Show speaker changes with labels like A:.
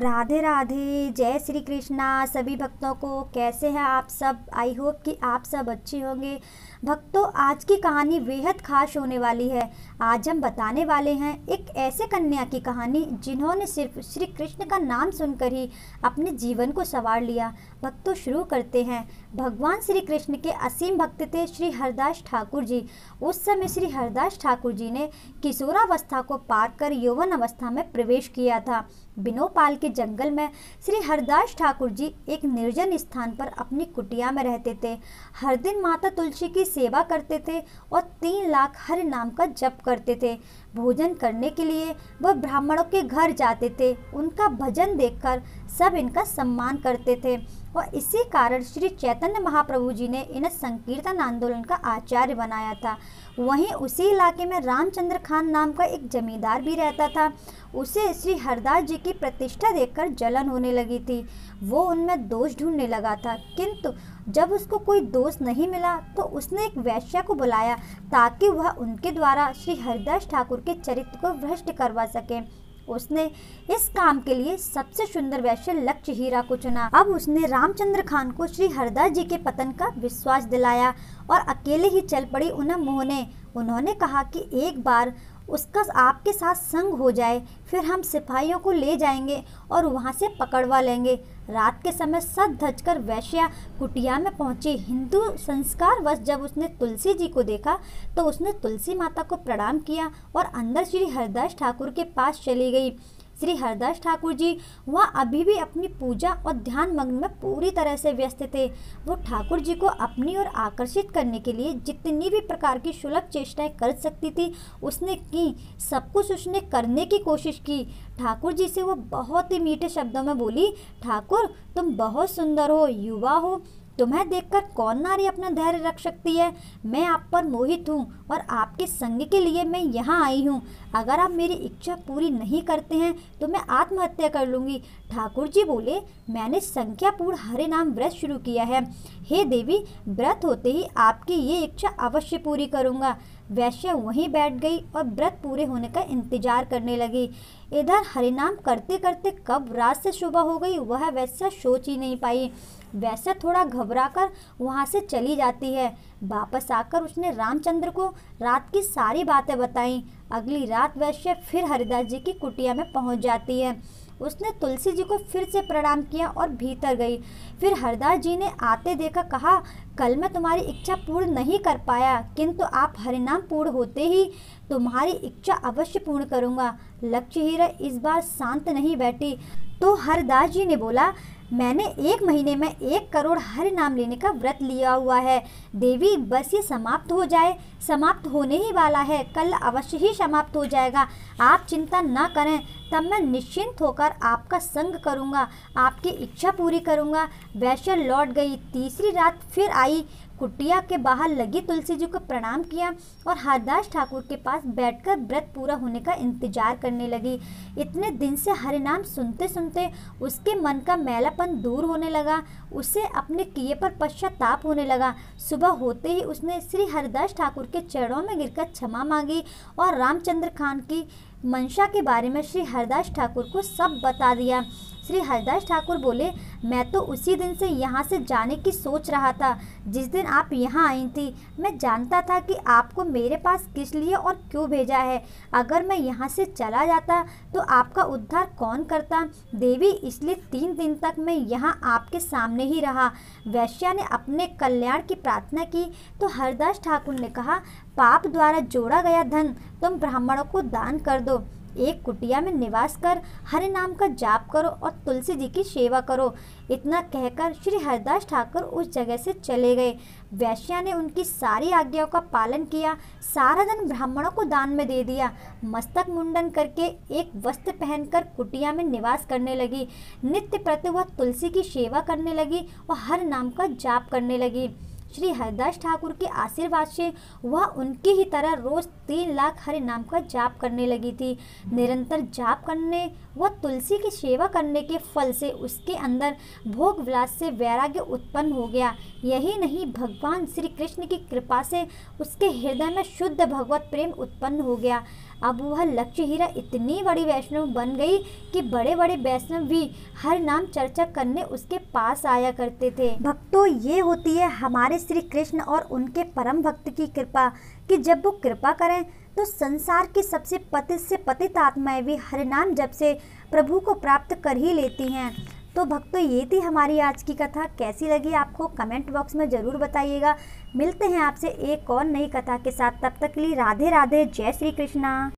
A: राधे राधे, जय श्री कृष्णा सभी भक्तों को। कैसे हैं आप सब? आई होप कि आप सब अच्छे होंगे। भक्तों, आज की कहानी बेहद खास होने वाली है। आज हम बताने वाले हैं एक ऐसे कन्या की कहानी जिन्होंने सिर्फ श्री कृष्ण का नाम सुनकर ही अपने जीवन को संवार लिया। भक्तों, शुरू करते हैं। भगवान श्री कृष्ण के असीम भक्त थे श्री हरदास ठाकुर जी। उस समय श्री हरदास ठाकुर जी ने किशोरावस्था को पार कर यौवन अवस्था में प्रवेश किया था। बिनोपाल के जंगल में श्री हरदास ठाकुर जी एक निर्जन स्थान पर अपनी कुटिया में रहते थे। हर दिन माता तुलसी की सेवा करते थे और 3 लाख हरि नाम का जप करते थे। भोजन करने के लिए वह ब्राह्मणों के घर जाते थे। उनका भजन देखकर सब इनका सम्मान करते थे और इसी कारण श्री चैतन्य महाप्रभु जी ने इन्हें संकीर्तन आंदोलन का आचार्य बनाया था। वहीं उसी इलाके में रामचंद्र खान नाम का एक जमींदार भी रहता था। उसे श्री हरदास जी की प्रतिष्ठा देखकर जलन होने लगी थी। वो उनमें दोष ढूंढने लगा था, किंतु जब उसको कोई दोष नहीं मिला तो उसने एक वेश्या को बुलाया ताकि वह उनके द्वारा श्री हरदास ठाकुर के चरित्र को भ्रष्ट करवा सके। उसने इस काम के लिए सबसे सुंदर वेश्या लक्ष्य हीरा को चुना। अब उसने रामचंद्र खान को श्री हरदास जी के पतन का विश्वास दिलाया और अकेले ही चल पड़ी उन्हें मोहने। उन्होंने कहा कि एक बार उसका आपके साथ संग हो जाए, फिर हम सिपाहियों को ले जाएंगे और वहां से पकड़वा लेंगे। रात के समय सज धज कर वैश्या कुटिया में पहुंची। हिंदू संस्कारवश जब उसने तुलसी जी को देखा तो उसने तुलसी माता को प्रणाम किया और अंदर श्री हरदास ठाकुर के पास चली गई। श्री हरदास ठाकुर जी वह अभी भी अपनी पूजा और ध्यान मग्न में पूरी तरह से व्यस्त थे। वो ठाकुर जी को अपनी ओर आकर्षित करने के लिए जितनी भी प्रकार की सुलभ चेष्टाएं कर सकती थी उसने की। सब कुछ उसने करने की कोशिश की। ठाकुर जी से वो बहुत ही मीठे शब्दों में बोली, ठाकुर तुम बहुत सुंदर हो, युवा हो, तुम्हें देखकर कौन नारी अपना धैर्य रख सकती है। मैं आप पर मोहित हूँ और आपके संग के लिए मैं यहाँ आई हूँ। अगर आप मेरी इच्छा पूरी नहीं करते हैं तो मैं आत्महत्या कर लूँगी। ठाकुर जी बोले, मैंने संख्यापूर्ण हरे नाम व्रत शुरू किया है। हे देवी, व्रत होते ही आपकी ये इच्छा अवश्य पूरी करूँगा। वैश्या वहीं बैठ गई और व्रत पूरे होने का इंतजार करने लगी। इधर हरिनाम करते करते कब रात से सुबह हो गई वह वैश्या सोच ही नहीं पाई। वैश्या थोड़ा घबराकर वहां से चली जाती है। वापस आकर उसने रामचंद्र को रात की सारी बातें बताई। अगली रात वैश्या फिर हरिदास जी की कुटिया में पहुंच जाती है। उसने तुलसी जी को फिर से प्रणाम किया और भीतर गई। फिर हरदास जी ने आते देखा कहा, कल मैं तुम्हारी इच्छा पूर्ण नहीं कर पाया, किंतु आप हरिनाम पूर्ण होते ही तुम्हारी इच्छा अवश्य पूर्ण करूँगा। लक्ष्य हीरा इस बार शांत नहीं बैठी तो हरदास जी ने बोला, मैंने 1 महीने में 1 करोड़ हरि नाम लेने का व्रत लिया हुआ है। देवी, बस ये समाप्त हो जाए। समाप्त होने ही वाला है, कल अवश्य ही समाप्त हो जाएगा। आप चिंता न करें, तब मैं निश्चिंत होकर आपका संग करूँगा, आपकी इच्छा पूरी करूँगा। वैश्या लौट गई। तीसरी रात फिर आई। कुटिया के बाहर लगी तुलसी जी को प्रणाम किया और हरदास ठाकुर के पास बैठकर व्रत पूरा होने का इंतजार करने लगी। इतने दिन से हरिनाम सुनते सुनते उसके मन का मैलापन दूर होने लगा। उसे अपने किए पर पश्चाताप होने लगा। सुबह होते ही उसने श्री हरदास ठाकुर के चरणों में गिरकर क्षमा मांगी और रामचंद्र खान की मंशा के बारे में श्री हरदास ठाकुर को सब बता दिया। श्री हरदास ठाकुर बोले, मैं तो उसी दिन से यहाँ से जाने की सोच रहा था जिस दिन आप यहाँ आई थी। मैं जानता था कि आपको मेरे पास किस लिए और क्यों भेजा है। अगर मैं यहाँ से चला जाता तो आपका उद्धार कौन करता। देवी, इसलिए 3 दिन तक मैं यहाँ आपके सामने ही रहा। वैश्या ने अपने कल्याण की प्रार्थना की तो हरदास ठाकुर ने कहा, पाप द्वारा जोड़ा गया धन तुम ब्राह्मणों को दान कर दो। एक कुटिया में निवास कर हरि नाम का जाप करो और तुलसी जी की सेवा करो। इतना कहकर श्री हरदास ठाकुर उस जगह से चले गए। वैश्या ने उनकी सारी आज्ञाओं का पालन किया। सारा धन ब्राह्मणों को दान में दे दिया। मस्तक मुंडन करके एक वस्त्र पहनकर कुटिया में निवास करने लगी। नित्य प्रति वह तुलसी की सेवा करने लगी और हर नाम का जाप करने लगी। श्री हरदास ठाकुर के आशीर्वाद से वह उनकी ही तरह रोज 3 लाख हरि नाम का जाप करने लगी थी। निरंतर जाप करने वह तुलसी की सेवा करने के फल से उसके अंदर भोग विलास से वैराग्य उत्पन्न हो गया। यही नहीं, भगवान श्री कृष्ण की कृपा से उसके हृदय में शुद्ध भगवत प्रेम उत्पन्न हो गया। अब वह लक्ष्य हीरा इतनी बड़ी वैष्णव बन गई कि बड़े बड़े वैष्णव भी हर नाम चर्चा करने उसके पास आया करते थे। भक्तों, ये होती है हमारे श्री कृष्ण और उनके परम भक्त की कृपा कि जब वो कृपा करें तो संसार की सबसे पतित से पतित आत्माएं भी हर नाम जप से प्रभु को प्राप्त कर ही लेती हैं। तो भक्तों, ये थी हमारी आज की कथा। कैसी लगी आपको कमेंट बॉक्स में ज़रूर बताइएगा। मिलते हैं आपसे एक और नई कथा के साथ। तब तक के लिए राधे राधे, जय श्री कृष्णा।